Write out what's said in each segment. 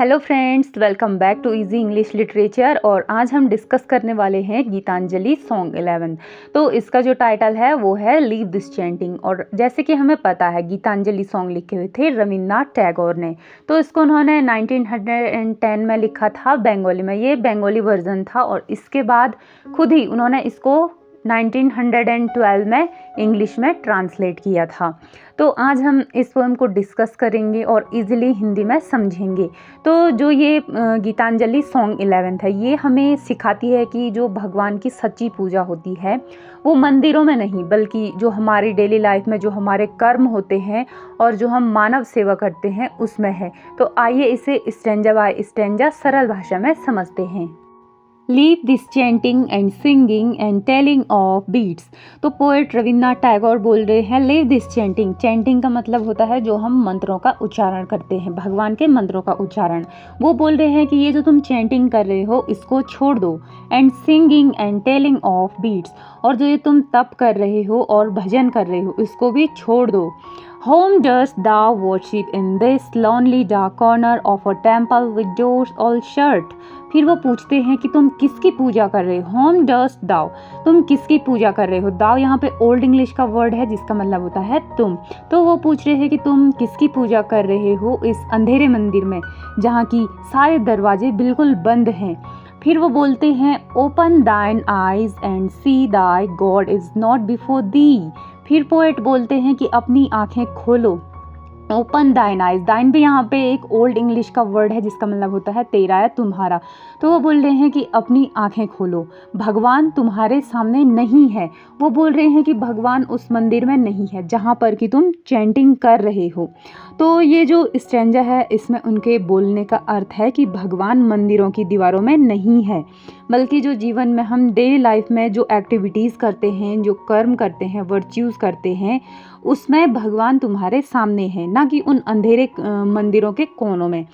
Hello friends, welcome back to easy English literature. और आज हम डिस्कस करने वाले हैं गीतांजलि सॉन्ग 11। तो इसका जो टाइटल है वो है लीव दिस चैंटिंग। और जैसे कि हमें पता है गीतांजलि सॉन्ग लिखे हुए थे रविन्द्रनाथ टैगोर ने। तो इसको उन्होंने 1910 में लिखा था बंगाली में। ये बंगाली वर्जन था और इसके बाद खुद ही उन्होंने इसको 1912 में इंग्लिश में ट्रांसलेट किया था। तो आज हम इस पोएम को डिस्कस करेंगे और इजीली हिंदी में समझेंगे। तो जो ये गीतांजलि सॉन्ग 11 है, ये हमें सिखाती है कि जो भगवान की सच्ची पूजा होती है वो मंदिरों में नहीं, बल्कि जो हमारी डेली लाइफ में जो हमारे कर्म होते हैं और जो हम मानव सेवा करते हैं उसमें है। तो आइए इसे स्टैंजा बाय स्टैंजा सरल भाषा में समझते हैं। Leave this chanting and singing and telling of beads. तो पोएट रविन्द्रनाथ टैगोर बोल रहे हैं लीव दिस चैंटिंग। चैंटिंग का मतलब होता है जो हम मंत्रों का उच्चारण करते हैं, भगवान के मंत्रों का उच्चारण। वो बोल रहे हैं कि ये जो तुम चैंटिंग कर रहे हो इसको छोड़ दो। And singing and telling of beads, और जो ये तुम तप कर रहे हो और भजन कर रहे हो इसको भी छोड़ दो। Whom dost thou worship in this lonely dark corner of a temple with doors all shut? फिर वो पूछते हैं कि तुम किसकी पूजा कर रहे हो। Whom dost thou, तुम किसकी पूजा कर रहे हो। दाव यहाँ पे ओल्ड इंग्लिश का वर्ड है जिसका मतलब होता है तुम। तो वो पूछ रहे हैं कि तुम किसकी पूजा कर रहे हो इस अंधेरे मंदिर में जहाँ की सारे दरवाजे बिल्कुल बंद हैं। फिर वो बोलते हैं open thine eyes and see thy God is not before thee. फिर पोएट बोलते हैं कि अपनी आंखें खोलो। ओपन दाइन आइज, दाइन भी यहाँ पे एक ओल्ड इंग्लिश का वर्ड है जिसका मतलब होता है तेरा या तुम्हारा। तो वो बोल रहे हैं कि अपनी आंखें खोलो, भगवान तुम्हारे सामने नहीं है। वो बोल रहे हैं कि भगवान उस मंदिर में नहीं है जहाँ पर कि तुम चैंटिंग कर रहे हो। तो ये जो स्टैंजा है इसमें उनके बोलने का अर्थ है कि भगवान मंदिरों की दीवारों में नहीं है, बल्कि जो जीवन में हम डेली लाइफ में जो एक्टिविटीज़ करते हैं, जो कर्म करते हैं, वर्च्यूज़ करते हैं, उसमें भगवान तुम्हारे सामने है, ना कि उन अंधेरे मंदिरों के कोनों में।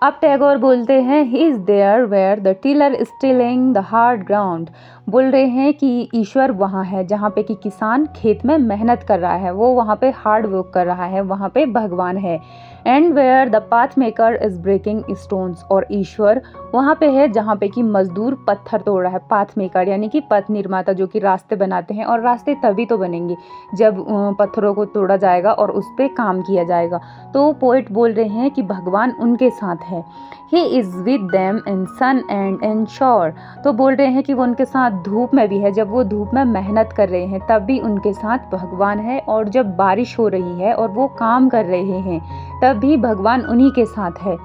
अब टैगोर बोलते हैं he is there where the tiller is tilling the hard ground. बोल रहे हैं कि ईश्वर वहाँ है जहाँ पे कि किसान खेत में मेहनत कर रहा है, वो वहाँ पे हार्ड वर्क कर रहा है, वहाँ पे भगवान है। And where the path maker is breaking stones, और ईश्वर वहाँ पे है जहाँ पे कि मजदूर पत्थर तोड़ रहा है। पाथ मेकर यानी कि पथ निर्माता, जो कि रास्ते बनाते हैं, और रास्ते तभी तो बनेंगे जब पत्थरों को तोड़ा जाएगा और उस पर काम किया जाएगा। तो पोएट बोल रहे हैं कि भगवान उनके साथ है। He is with them in sun and in shower. तो बोल रहे हैं कि वो उनके साथ धूप में भी है, जब वो धूप में मेहनत कर रहे हैं तब भी उनके साथ भगवान है, और जब बारिश हो रही है और वो काम कर रहे हैं तब भी भगवान उन्हीं के साथ है,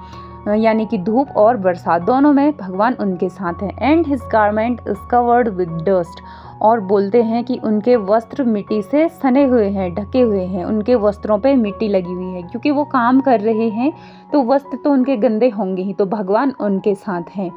यानी कि धूप और बरसात दोनों में भगवान उनके साथ है। And his garment is covered with dust, और बोलते हैं कि उनके वस्त्र मिट्टी से सने हुए हैं, ढके हुए हैं, उनके वस्त्रों पे मिट्टी लगी हुई है, क्योंकि वो काम कर रहे हैं तो वस्त्र तो उनके गंदे होंगे ही, तो भगवान उनके साथ हैं।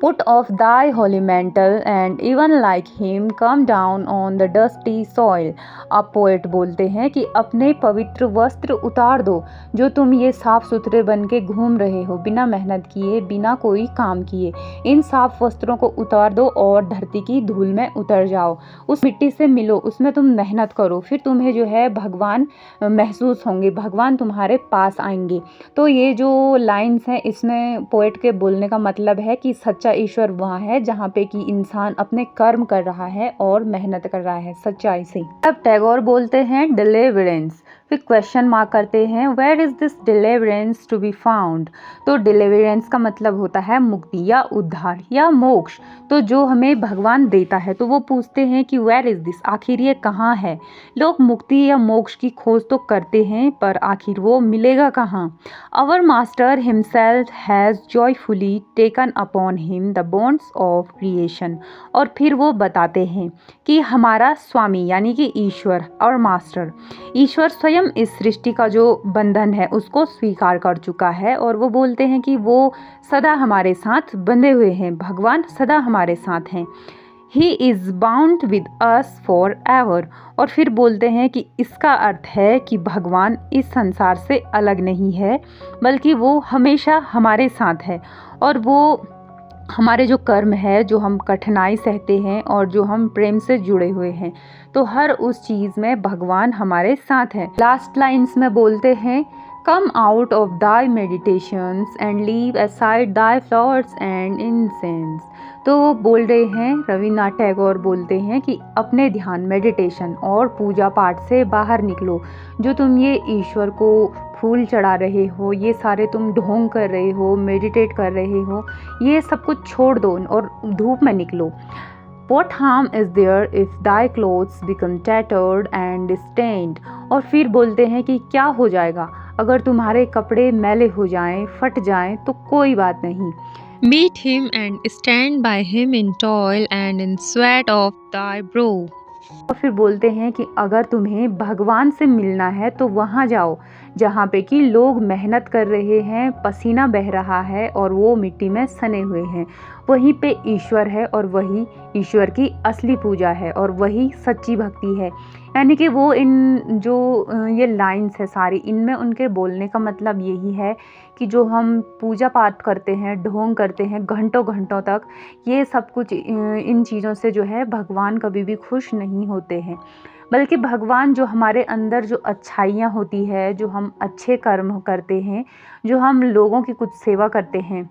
Put off thy holy mantle and even like him come down on the dusty soil। अब पोएट बोलते हैं कि अपने पवित्र वस्त्र उतार दो, जो तुम ये साफ सुथरे बन के घूम रहे हो बिना मेहनत किए, बिना कोई काम किए। इन साफ वस्त्रों को उतार दो और धरती की धूल में उतर जाओ, उस मिट्टी से मिलो, उसमें तुम मेहनत करो, फिर तुम्हें जो है भगवान महसूस होंगे, भगवान तुम्हारे पास आएंगे। तो ये जो लाइन्स हैं इसमें पोएट के बोलने का मतलब है कि सच्चा ईश्वर वहाँ है जहाँ पे कि इंसान अपने कर्म कर रहा है और मेहनत कर रहा है सच्चाई से। अब टैगोर बोलते हैं डिलीवरेंस, फिर क्वेश्चन मार्क करते हैं where is this deliverance to be found. तो डिलीवरेंस का मतलब होता है मुक्ति या उद्धार या मोक्ष, तो जो हमें भगवान देता है। तो वो पूछते हैं कि वेयर इज दिस, आखिर ये कहाँ है। लोग मुक्ति या मोक्ष की खोज तो करते हैं पर आखिर वो मिलेगा कहाँ। Our master himself has joyfully taken upon him the bonds of creation. और फिर वो बताते हैं कि हमारा स्वामी यानी कि ईश्वर और मास्टर, ईश्वर स्वयं इस सृष्टि का जो बंधन है उसको स्वीकार कर चुका है, और वो बोलते हैं कि वो सदा हमारे साथ बंधे हुए हैं, भगवान सदा हमारे साथ हैं। He is bound with us for ever. और फिर बोलते हैं कि इसका अर्थ है कि भगवान इस संसार से अलग नहीं है, बल्कि वो हमेशा हमारे साथ है, और वो हमारे जो कर्म है, जो हम कठिनाई सहते हैं और जो हम प्रेम से जुड़े हुए हैं, तो हर उस चीज़ में भगवान हमारे साथ है। लास्ट लाइन्स में बोलते हैं Come out of thy meditations and leave aside thy flowers and incense। तो वो बोल रहे हैं, रविन्द्रनाथ टैगोर बोलते हैं कि अपने ध्यान मेडिटेशन और पूजा पाठ से बाहर निकलो। जो तुम ये ईश्वर को फूल चढ़ा रहे हो, ये सारे तुम ढोंग कर रहे हो, मेडिटेट कर रहे हो, ये सब कुछ छोड़ दो और धूप में निकलो। What harm is there if thy clothes become tattered and stained? और फिर बोलते हैं कि क्या हो जाएगा अगर तुम्हारे कपड़े मैले हो जाएं, फट जाएं, तो कोई बात नहीं। Meet him and stand by him in toil and in sweat of thy brow। और फिर बोलते हैं कि अगर तुम्हें भगवान से मिलना है तो वहाँ जाओ जहाँ पे कि लोग मेहनत कर रहे हैं, पसीना बह रहा है और वो मिट्टी में सने हुए हैं। वहीं पे ईश्वर है और वही ईश्वर की असली पूजा है और वही सच्ची भक्ति है। यानी कि वो इन जो ये लाइन्स है सारी, इनमें उनके बोलने का मतलब यही है कि जो हम पूजा पाठ करते हैं, ढोंग करते हैं घंटों घंटों तक, ये सब कुछ इन चीज़ों से जो है भगवान कभी भी खुश नहीं होते हैं। बल्कि भगवान जो हमारे अंदर जो अच्छाइयाँ होती है, जो हम अच्छे कर्म करते हैं, जो हम लोगों की कुछ सेवा करते हैं,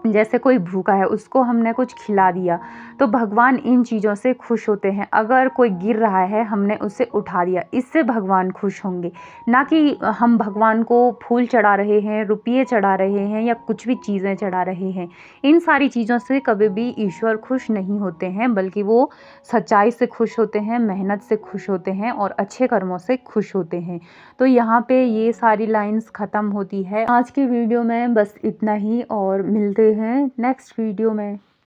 जैसे कोई भूखा है उसको हमने कुछ खिला दिया, तो भगवान इन चीज़ों से खुश होते हैं। अगर कोई गिर रहा है, हमने उसे उठा दिया, इससे भगवान खुश होंगे। ना कि हम भगवान को फूल चढ़ा रहे हैं, रुपये चढ़ा रहे हैं या कुछ भी चीज़ें चढ़ा रहे हैं। इन सारी चीज़ों से कभी भी ईश्वर खुश नहीं होते हैं, बल्कि वो सच्चाई से खुश होते हैं, मेहनत से खुश होते हैं और अच्छे कर्मों से खुश होते हैं। तो यहाँ पे ये सारी लाइन्स ख़त्म होती है। आज की वीडियो में बस इतना ही और मिलते हैं नेक्स्ट वीडियो में।